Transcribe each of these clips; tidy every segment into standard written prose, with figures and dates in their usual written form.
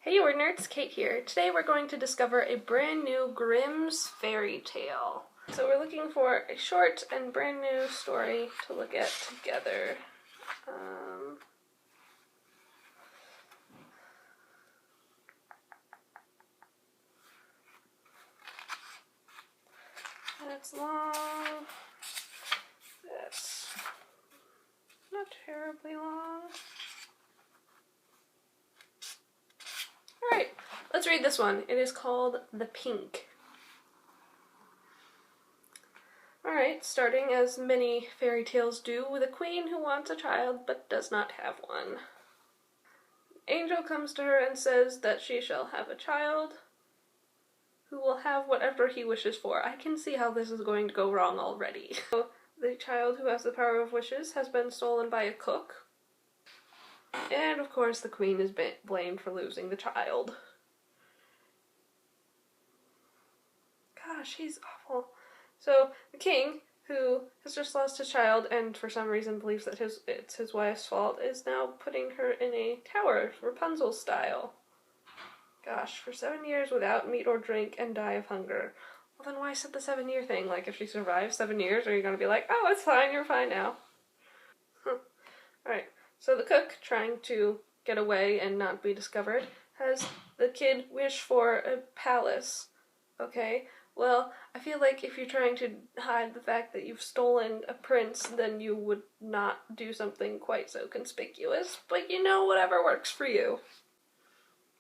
Hey Ordinary, Kate here. Today we're going to discover a brand new Grimm's fairy tale. So we're looking for a short and brand new story to look at together. That's long. That's not terribly long. Alright, let's read this one. It is called The Pink. Alright, starting as many fairy tales do, with a queen who wants a child but does not have one. Angel comes to her and says that she shall have a child who will have whatever he wishes for. I can see how this is going to go wrong already. So, the child who has the power of wishes has been stolen by a cook. And of course the queen is blamed for losing the child. Gosh, he's awful. So the king, who has just lost his child and for some reason believes that it's his wife's fault, is now putting her in a tower, Rapunzel style. Gosh, for 7 years without meat or drink and die of hunger. Well then why set the 7-year thing? Like, if she survives 7 years, are you gonna be like, oh, it's fine, you're fine now? Alright, so the cook, trying to get away and not be discovered, has the kid wish for a palace. Okay, well, I feel like if you're trying to hide the fact that you've stolen a prince, then you would not do something quite so conspicuous, but you know, whatever works for you.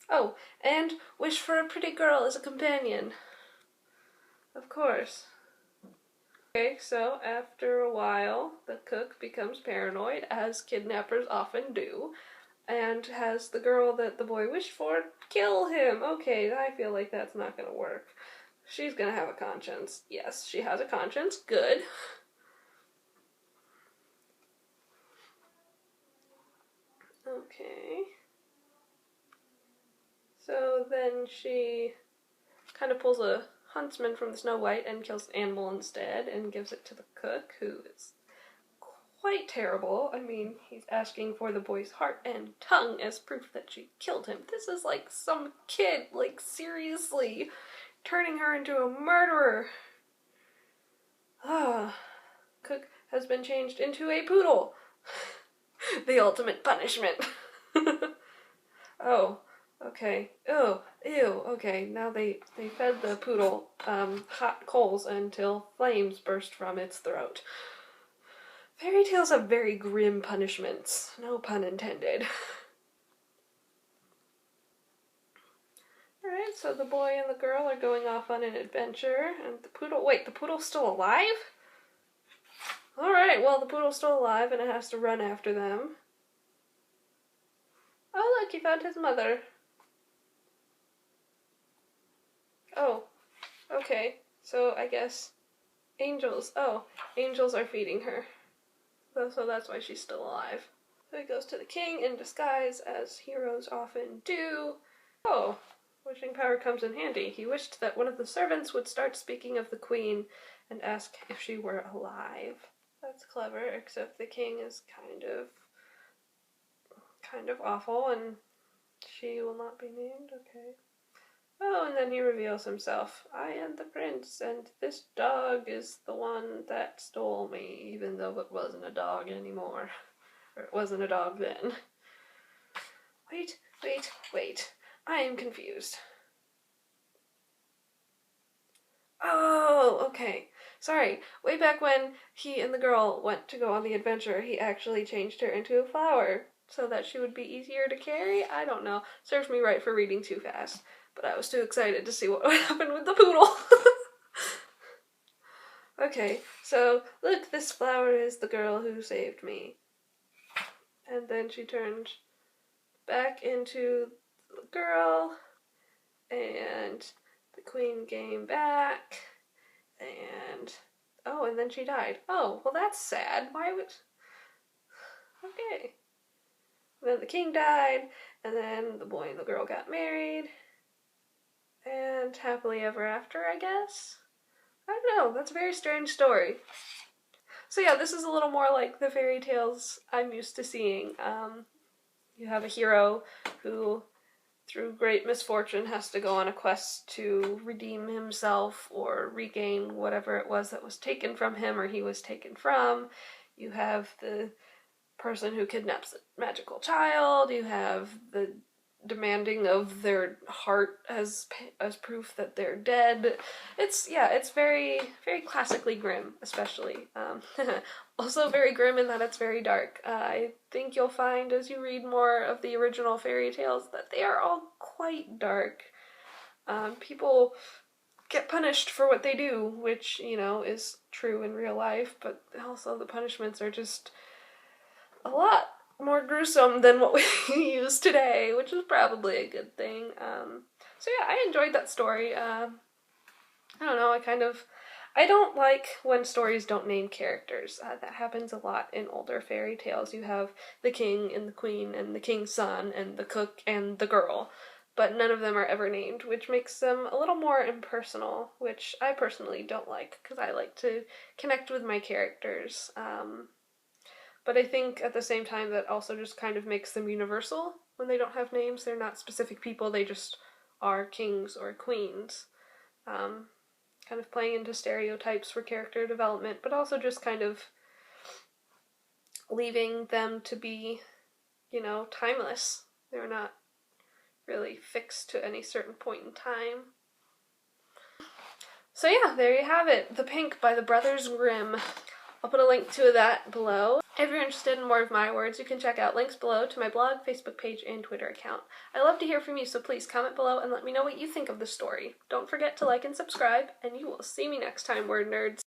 Oh, and wish for a pretty girl as a companion. Of course. Okay, so after a while, the cook becomes paranoid, as kidnappers often do, and has the girl that the boy wished for kill him. Okay, I feel like that's not gonna work. She's gonna have a conscience. Yes, she has a conscience. Good. Okay. So then she kind of pulls a huntsman from the Snow White and kills an animal instead and gives it to the cook, who is quite terrible. I mean, he's asking for the boy's heart and tongue as proof that she killed him. This is like some kid, like, seriously, turning her into a murderer. Cook has been changed into a poodle. The ultimate punishment. Oh, okay. Oh, ew, okay. Now they fed the poodle hot coals until flames burst from its throat. Fairy tales have very grim punishments. No pun intended. Alright, so the boy and the girl are going off on an adventure, and the poodle— wait, the poodle's still alive? Alright, well, the poodle's still alive and it has to run after them. Oh, look, he found his mother. Oh, okay. So I guess angels— oh, angels are feeding her. So that's why she's still alive. So he goes to the king in disguise, as heroes often do. Oh, wishing power comes in handy. He wished that one of the servants would start speaking of the queen and ask if she were alive. That's clever, except the king is kind of awful, and she will not be named. Okay. Oh, and then he reveals himself. I am the prince, and this dog is the one that stole me, even though it wasn't a dog anymore. Or it wasn't a dog then. Wait. I am confused. Oh, okay. Sorry. Way back when he and the girl went to go on the adventure, he actually changed her into a flower so that she would be easier to carry? I don't know. Serves me right for reading too fast. But I was too excited to see what would happen with the poodle. Okay, so look, this flower is the girl who saved me. And then she turned back into the girl, and the queen came back, and oh, and then she died. Oh, well, that's sad. Why would— okay. And then the king died, and then the boy and the girl got married, and happily ever after, I guess? I don't know, that's a very strange story. So yeah, this is a little more like the fairy tales I'm used to seeing. You have a hero who through great misfortune, has to go on a quest to redeem himself or regain whatever it was that was taken from him or he was taken from. You have the person who kidnaps a magical child. You have the demanding of their heart as proof that they're dead. It's very classically grim, especially. Also very grim in that it's very dark. I think you'll find as you read more of the original fairy tales that they are all quite dark. People get punished for what they do, which, is true in real life, but also the punishments are just a lot more gruesome than what we use today, which is probably a good thing. So yeah, I enjoyed that story. I don't know, I don't like when stories don't name characters. That happens a lot in older fairy tales. You have the king and the queen and the king's son and the cook and the girl, but none of them are ever named, which makes them a little more impersonal, which I personally don't like, because I like to connect with my characters. But I think at the same time that also just kind of makes them universal. When they don't have names, they're not specific people, they just are kings or queens. Kind of playing into stereotypes for character development, but also just kind of leaving them to be, timeless. They're not really fixed to any certain point in time. So yeah, there you have it. The Pink by the Brothers Grimm. I'll put a link to that below. If you're interested in more of my words, you can check out links below to my blog, Facebook page, and Twitter account. I love to hear from you, so please comment below and let me know what you think of the story. Don't forget to like and subscribe, and you will see me next time, word nerds.